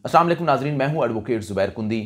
अस्सलाम वालेकुम नाज़रीन, मैं हूं एडवोकेट ज़ुबैर कुंदी।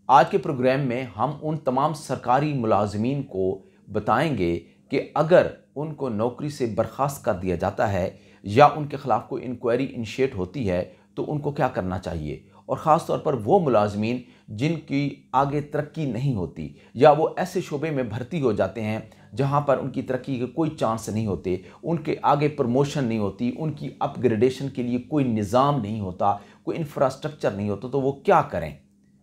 आज के प्रोग्राम में हम उन तमाम सरकारी मुलाजमीन को बताएंगे कि अगर उनको नौकरी से बर्खास्त कर दिया जाता है या उनके ख़िलाफ़ कोई इंक्वायरी इनिशिएट होती है तो उनको क्या करना चाहिए, और ख़ास तौर पर वो मुलाजमीन जिनकी आगे तरक्की नहीं होती या वो ऐसे शोबे में भर्ती हो जाते हैं जहां पर उनकी तरक्की के कोई चांस नहीं होते, उनके आगे प्रमोशन नहीं होती, उनकी अपग्रेडेशन के लिए कोई निज़ाम नहीं होता, कोई इंफ्रास्ट्रक्चर नहीं होता, तो वो क्या करें।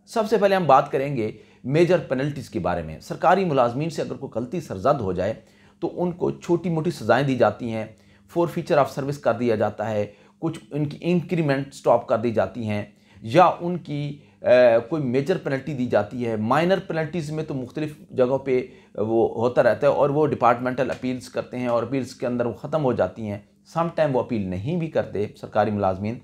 सबसे पहले हम बात करेंगे मेजर पेनल्टीज़ के बारे में। सरकारी मुलाजमीन से अगर कोई गलती सरजद हो जाए तो उनको छोटी मोटी सज़ाएँ दी जाती हैं, फोरफीचर ऑफ सर्विस कर दिया जाता है, कुछ उनकी इंक्रीमेंट स्टॉप कर दी जाती हैं या उनकी कोई मेजर पेनल्टी दी जाती है। माइनर पेनल्टीज़ में तो मुख्तलिफ जगहों पे वो होता रहता है और वो डिपार्टमेंटल अपील्स करते हैं और अपील्स के अंदर वो ख़त्म हो जाती हैं। सम टाइम वो अपील नहीं भी करते सरकारी मुलाजमीन,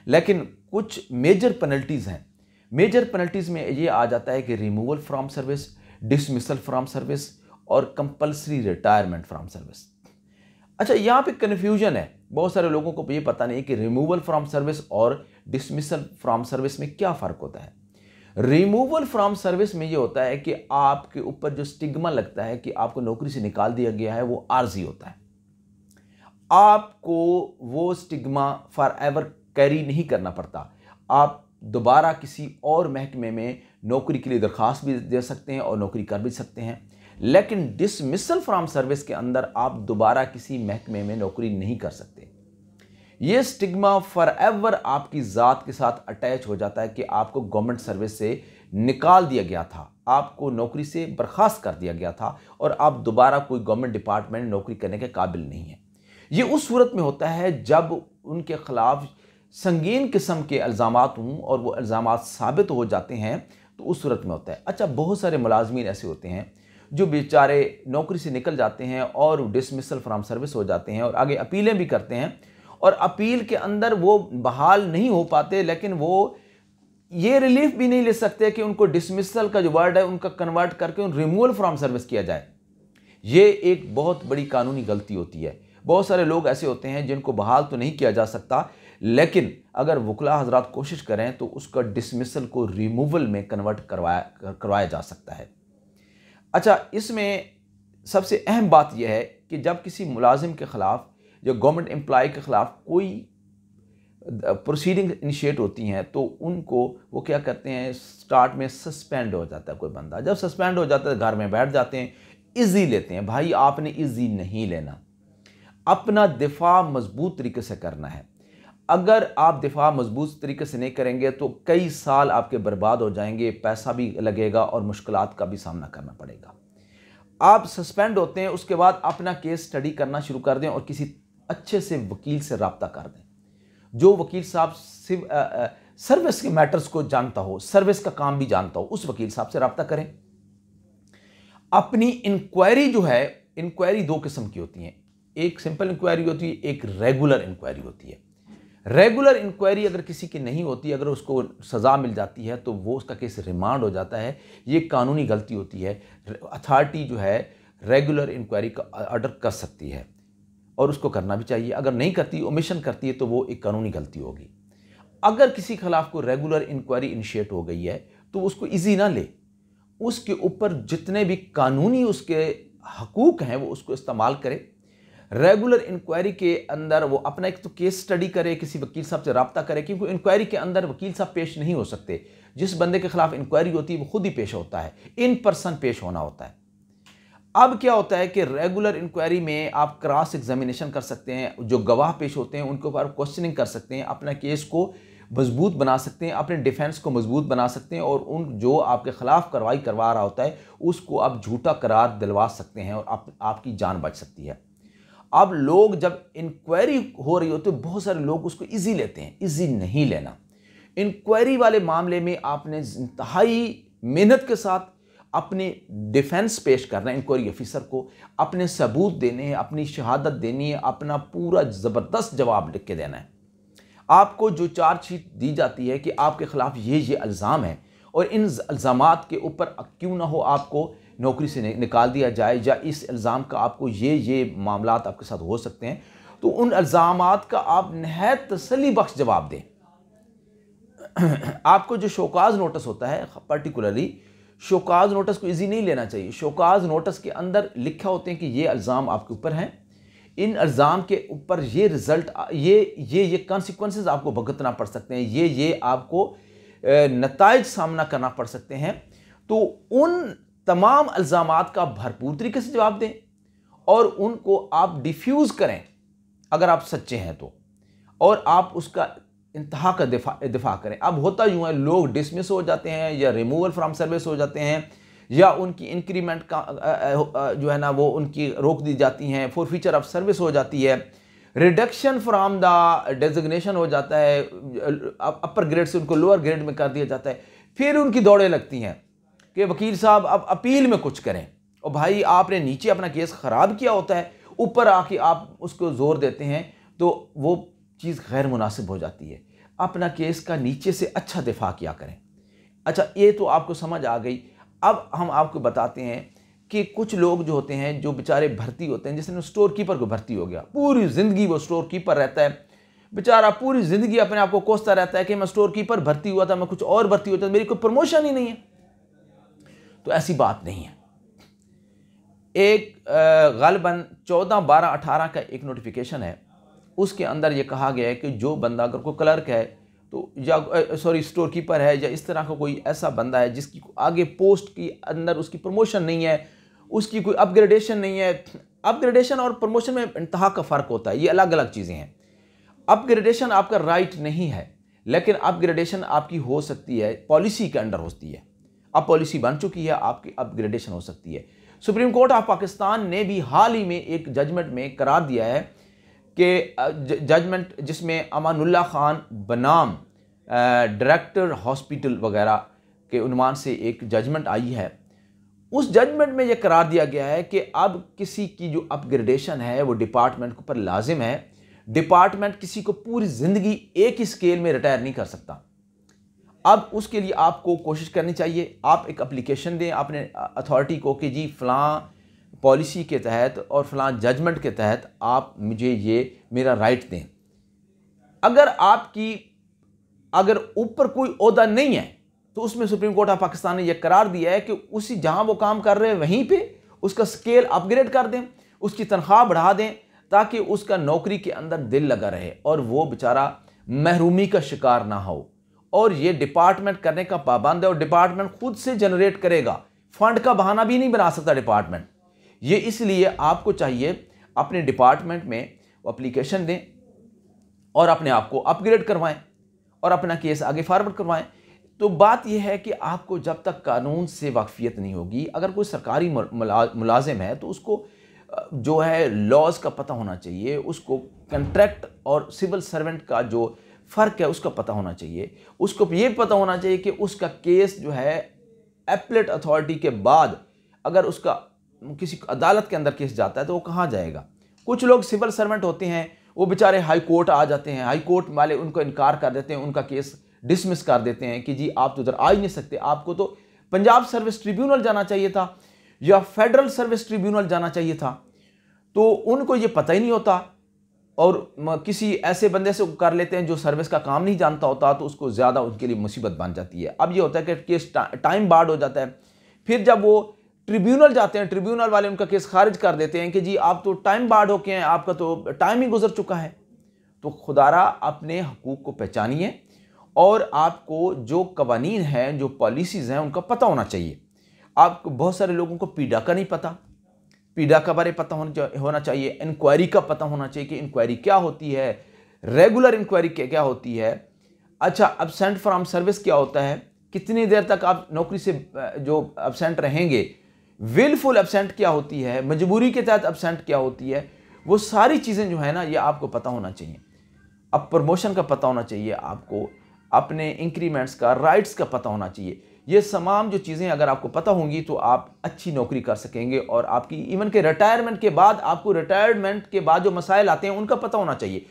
लेकिन कुछ मेजर पेनल्टीज़ हैं। मेजर पेनल्टीज़ में ये आ जाता है कि removal from service, dismissal from service और कंपल्सरी रिटायरमेंट फ्राम सर्विस। अच्छा, यहाँ पे कन्फ्यूजन है, बहुत सारे लोगों को ये पता नहीं कि रिमूवल फ्रॉम सर्विस और डिसमिसल फ्रॉम सर्विस में क्या फ़र्क होता है। रिमूवल फ्रॉम सर्विस में ये होता है कि आपके ऊपर जो स्टिग्मा लगता है कि आपको नौकरी से निकाल दिया गया है वो आर्जी होता है। आपको वो स्टिग्मा फॉर एवर कैरी नहीं करना पड़ता। आप दोबारा किसी और महकमे में नौकरी के लिए दरख्वास्त भी दे सकते हैं और नौकरी कर भी सकते हैं, लेकिन डिसमिसल फ्रॉम सर्विस के अंदर आप दोबारा किसी महकमे में नौकरी नहीं कर सकते। ये स्टिग्मा फॉर एवर आपकी ज़ात के साथ अटैच हो जाता है कि आपको गवर्नमेंट सर्विस से निकाल दिया गया था, आपको नौकरी से बर्खास्त कर दिया गया था और आप दोबारा कोई गवर्नमेंट डिपार्टमेंट नौकरी करने के काबिल नहीं है। ये उस सूरत में होता है जब उनके खिलाफ संगीन किस्म के इल्ज़ामात हों और वो इल्ज़ामात साबित हो जाते हैं, तो उस सूरत में होता है। अच्छा, बहुत सारे मुलाजमीन ऐसे होते हैं जो बेचारे नौकरी से निकल जाते हैं और डिसमिसल फ्रॉम सर्विस हो जाते हैं और आगे अपीलें भी करते हैं और अपील के अंदर वो बहाल नहीं हो पाते, लेकिन वो ये रिलीफ भी नहीं ले सकते कि उनको डिसमिसल का जो वर्ड है उनका कन्वर्ट करके उन रिमूवल फ्रॉम सर्विस किया जाए। ये एक बहुत बड़ी कानूनी गलती होती है। बहुत सारे लोग ऐसे होते हैं जिनको बहाल तो नहीं किया जा सकता, लेकिन अगर वकला हजरात कोशिश करें तो उसका डिसमिसल को रिमूवल में कन्वर्ट करवाया जा सकता है। अच्छा, इसमें सबसे अहम बात यह है कि जब किसी मुलाजिम के ख़िलाफ़ या गवर्नमेंट एम्प्लॉय के ख़िलाफ़ कोई प्रोसीडिंग इनिशिएट होती हैं तो उनको वो क्या करते हैं, स्टार्ट में सस्पेंड हो जाता है कोई बंदा। जब सस्पेंड हो जाता है घर में बैठ जाते हैं, इजी लेते हैं। भाई, आपने इजी नहीं लेना, अपना दिफा मजबूत तरीके से करना है। अगर आप दिफा मजबूत तरीके से नहीं करेंगे तो कई साल आपके बर्बाद हो जाएंगे, पैसा भी लगेगा और मुश्किलात का भी सामना करना पड़ेगा। आप सस्पेंड होते हैं, उसके बाद अपना केस स्टडी करना शुरू कर दें और किसी अच्छे से वकील से रब्ता कर दें, जो वकील साहब सर्विस के मैटर्स को जानता हो, सर्विस का काम भी जानता हो, उस वकील साहब से रब्ता करें। अपनी इंक्वायरी जो है, इंक्वायरी दो किस्म की होती हैं, एक सिंपल इंक्वायरी होती है, एक रेगुलर इंक्वायरी होती है। रेगुलर इंक्वायरी अगर किसी की नहीं होती, अगर उसको सज़ा मिल जाती है तो वो उसका केस रिमांड हो जाता है। ये कानूनी गलती होती है। अथॉरिटी जो है रेगुलर इंक्वायरी का ऑर्डर कर सकती है और उसको करना भी चाहिए। अगर नहीं करती, ओमिशन करती है, तो वो एक कानूनी गलती होगी। अगर किसी के खिलाफ को रेगुलर इंक्वायरी इनिशिएट हो गई है तो उसको ईजी ना ले, उसके ऊपर जितने भी कानूनी उसके हकूक़ हैं वो उसको इस्तेमाल करे। रेगुलर इंक्वायरी के अंदर वो अपना एक तो केस स्टडी करे, किसी वकील साहब से रब्ता करे, क्योंकि इंक्वायरी के अंदर वकील साहब पेश नहीं हो सकते। जिस बंदे के खिलाफ इंक्वायरी होती है वो खुद ही पेश होता है, इन पर्सन पेश होना होता है। अब क्या होता है कि रेगुलर इंक्वायरी में आप क्रॉस एग्जामिनेशन कर सकते हैं, जो गवाह पेश होते हैं उनके ऊपर क्वेश्चनिंग कर सकते हैं, अपना केस को मजबूत बना सकते हैं, अपने डिफेंस को मजबूत बना सकते हैं और उन जो आपके खिलाफ कार्रवाई करवा रहा होता है उसको आप झूठा करार दिलवा सकते हैं और आपकी जान बच सकती है। अब लोग जब इंक्वायरी हो रही होती है, बहुत सारे लोग उसको इजी लेते हैं। इजी नहीं लेना। इंक्वायरी वाले मामले में आपने इंतहाई मेहनत के साथ अपने डिफेंस पेश करना है, इंक्वायरी ऑफिसर को अपने सबूत देने हैं, अपनी शहादत देनी है, अपना पूरा ज़बरदस्त जवाब लिख के देना है। आपको जो चार्जशीट दी जाती है कि आपके खिलाफ ये इल्ज़ाम है और इन इल्ज़ामात के ऊपर क्यों ना हो आपको नौकरी से निकाल दिया जाए या इस इल्ज़ाम का आपको ये मामलात आपके साथ हो सकते हैं, तो उन इल्ज़ामात का आप नहायत तसल्ली बख्श जवाब दें। आपको जो शोकाज नोटिस होता है, पर्टिकुलरली शोकाज नोटिस को इजी नहीं लेना चाहिए। शोकाज नोटिस के अंदर लिखा होते हैं कि ये इल्ज़ाम आपके ऊपर हैं, इन इल्ज़ाम के ऊपर ये रिजल्ट, ये कॉन्सिक्वेंसेस आपको भुगतना पड़ सकते हैं, ये आपको नताइज सामना करना पड़ सकते हैं। तो उन तमाम इल्ज़ामात का भरपूर तरीके से जवाब दें और उनको आप डिफ्यूज़ करें अगर आप सच्चे हैं तो, और आप उसका इंतहा का दिफा करें। अब होता यूँ है, लोग डिसमिस हो जाते हैं या रिमूवल फ्रॉम सर्विस हो जाते हैं, या उनकी इंक्रीमेंट का जो है ना वो उनकी रोक दी जाती हैं, फॉरफीचर ऑफ सर्विस हो जाती है, रिडक्शन फ्रॉम द डेजिग्नेशन हो जाता है, अपर ग्रेड से उनको लोअर ग्रेड में कर दिया जाता है। फिर उनकी दौड़ें लगती हैं कि वकील साहब अब अपील में कुछ करें। और भाई आपने नीचे अपना केस ख़राब किया होता है, ऊपर आके आप उसको ज़ोर देते हैं, तो वो चीज़ गैर मुनासिब हो जाती है। अपना केस का नीचे से अच्छा दिफा किया करें। अच्छा, ये तो आपको समझ आ गई। अब हम आपको बताते हैं कि कुछ लोग जो होते हैं, जो बेचारे भर्ती होते हैं, जैसे स्टोर कीपर को भर्ती हो गया, पूरी ज़िंदगी वो स्टोर कीपर रहता है, बेचारा पूरी ज़िंदगी अपने आप को कोसता रहता है कि मैं स्टोर कीपर भर्ती हुआ था, मैं कुछ और भर्ती होता, मेरी कोई प्रमोशन ही नहीं है। तो ऐसी बात नहीं है। एक ग़ालिबन 14, 12, 18 का एक नोटिफिकेशन है, उसके अंदर ये कहा गया है कि जो बंदा अगर कोई क्लर्क है तो, या स्टोर कीपर है, या इस तरह का कोई ऐसा बंदा है जिसकी आगे पोस्ट की अंदर उसकी प्रमोशन नहीं है, उसकी कोई अपग्रेडेशन नहीं है। अपग्रेडेशन और प्रमोशन में इंतहा का फ़र्क होता है, ये अलग अलग चीज़ें हैं। अपग्रेडेशन आपका राइट नहीं है, लेकिन अपग्रेडेशन आपकी हो सकती है, पॉलिसी के अंडर होती है। अब पॉलिसी बन चुकी है, आपकी अपग्रेडेशन हो सकती है। सुप्रीम कोर्ट ऑफ पाकिस्तान ने भी हाल ही में एक जजमेंट में करार दिया है कि जजमेंट जिसमें अमानुल्लाह खान बनाम डायरेक्टर हॉस्पिटल वगैरह के उन्वान से एक जजमेंट आई है। उस जजमेंट में यह करार दिया गया है कि अब किसी की जो अपग्रेडेशन है वो डिपार्टमेंट के ऊपर लाजिम है। डिपार्टमेंट किसी को पूरी ज़िंदगी एक ही स्केल में रिटायर नहीं कर सकता। अब उसके लिए आपको कोशिश करनी चाहिए, आप एक एप्लीकेशन दें अपने अथॉरिटी को कि जी फ़लाँ पॉलिसी के तहत और फ़लाँ जजमेंट के तहत आप मुझे ये मेरा राइट दें। अगर ऊपर कोई ओहदा नहीं है तो उसमें सुप्रीम कोर्ट ऑफ पाकिस्तान ने यह करार दिया है कि उसी जहां वो काम कर रहे हैं वहीं पे उसका स्केल अपग्रेड कर दें, उसकी तनख्वाह बढ़ा दें, ताकि उसका नौकरी के अंदर दिल लगा रहे और वो बेचारा महरूमी का शिकार ना हो। और ये डिपार्टमेंट करने का पाबंद है, और डिपार्टमेंट खुद से जनरेट करेगा, फंड का बहाना भी नहीं बना सकता डिपार्टमेंट। ये इसलिए आपको चाहिए अपने डिपार्टमेंट में एप्लीकेशन दें और अपने आप को अपग्रेड करवाएं और अपना केस आगे फॉरवर्ड करवाएं। तो बात यह है कि आपको जब तक कानून से वाकफियत नहीं होगी, अगर कोई सरकारी मुलाजिम है तो उसको जो है लॉज का पता होना चाहिए, उसको कंट्रैक्ट और सिविल सर्वेंट का जो फ़र्क है उसका पता होना चाहिए, उसको ये पता होना चाहिए कि उसका केस जो है एपलेट अथॉरिटी के बाद अगर उसका किसी अदालत के अंदर केस जाता है तो वो कहाँ जाएगा। कुछ लोग सिविल सर्वेंट होते हैं, वो बेचारे हाई कोर्ट आ जाते हैं, हाई कोर्ट वाले उनको इनकार कर देते हैं, उनका केस डिसमिस कर देते हैं कि जी आप तो उधर आ ही नहीं सकते, आपको तो पंजाब सर्विस ट्रिब्यूनल जाना चाहिए था या फेडरल सर्विस ट्रिब्यूनल जाना चाहिए था। तो उनको ये पता ही नहीं होता और किसी ऐसे बंदे से कर लेते हैं जो सर्विस का काम नहीं जानता होता, तो उसको ज़्यादा उनके लिए मुसीबत बन जाती है। अब ये होता है कि केस टाइम बार्ड हो जाता है, फिर जब वो ट्रिब्यूनल जाते हैं, ट्रिब्यूनल वाले उनका केस खारिज कर देते हैं कि जी आप तो टाइम बार्ड होके हैं, आपका तो टाइम ही गुजर चुका है। तो खुदारा अपने हकूक़ को पहचानिए और आपको जो कवानीन हैं, जो पॉलिसीज़ हैं, उनका पता होना चाहिए। आपको बहुत सारे लोगों को पीडा का नहीं पता, पीडा का बारे पता होना चाहिए, इंक्वायरी का पता होना चाहिए कि इंक्वायरी क्या होती है, रेगुलर इंक्वायरी क्या होती है, अच्छा एब्सेंट फ्रॉम सर्विस क्या होता है, कितनी देर तक आप नौकरी से जो एब्सेंट रहेंगे, विलफुल एब्सेंट क्या होती है, मजबूरी के तहत एब्सेंट क्या होती है, वो सारी चीज़ें जो है ना ये आपको पता होना चाहिए। अब प्रमोशन का पता होना चाहिए, आपको अपने इंक्रीमेंट्स का, राइट्स का पता होना चाहिए। ये तमाम जो चीज़ें अगर आपको पता होंगी तो आप अच्छी नौकरी कर सकेंगे और आपकी इवन के रिटायरमेंट के बाद, आपको रिटायरमेंट के बाद जो मसाइल आते हैं उनका पता होना चाहिए,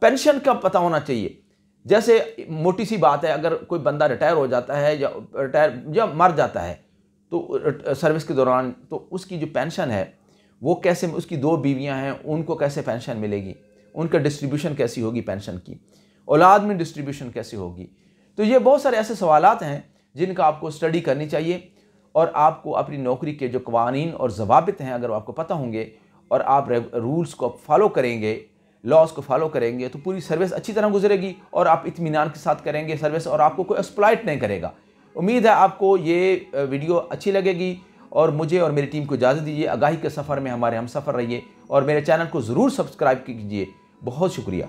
पेंशन का पता होना चाहिए। जैसे मोटी सी बात है, अगर कोई बंदा रिटायर हो जाता है या मर जाता है तो सर्विस के दौरान, तो उसकी जो पेंशन है वो कैसे, उसकी 2 बीवियां हैं, उनको कैसे पेंशन मिलेगी, उनका डिस्ट्रीब्यूशन कैसी होगी पेंशन की, औलाद में डिस्ट्रीब्यूशन कैसे होगी, तो ये बहुत सारे ऐसे सवालात हैं जिनका आपको स्टडी करनी चाहिए, और आपको अपनी नौकरी के जो कवानीन और ज़वाबित हैं अगर आपको पता होंगे और आप रूल्स को फॉलो करेंगे, लॉज को फॉलो करेंगे, तो पूरी सर्विस अच्छी तरह गुजरेगी और आप इत्मीनान के साथ करेंगे सर्विस, और आपको कोई एक्सप्लॉइट नहीं करेगा। उम्मीद है आपको ये वीडियो अच्छी लगेगी, और मुझे और मेरी टीम को इजाज़त दीजिए। आगाही के सफ़र में हमारे हम सफ़र रहिए, और मेरे चैनल को ज़रूर सब्सक्राइब कीजिए। बहुत शुक्रिया।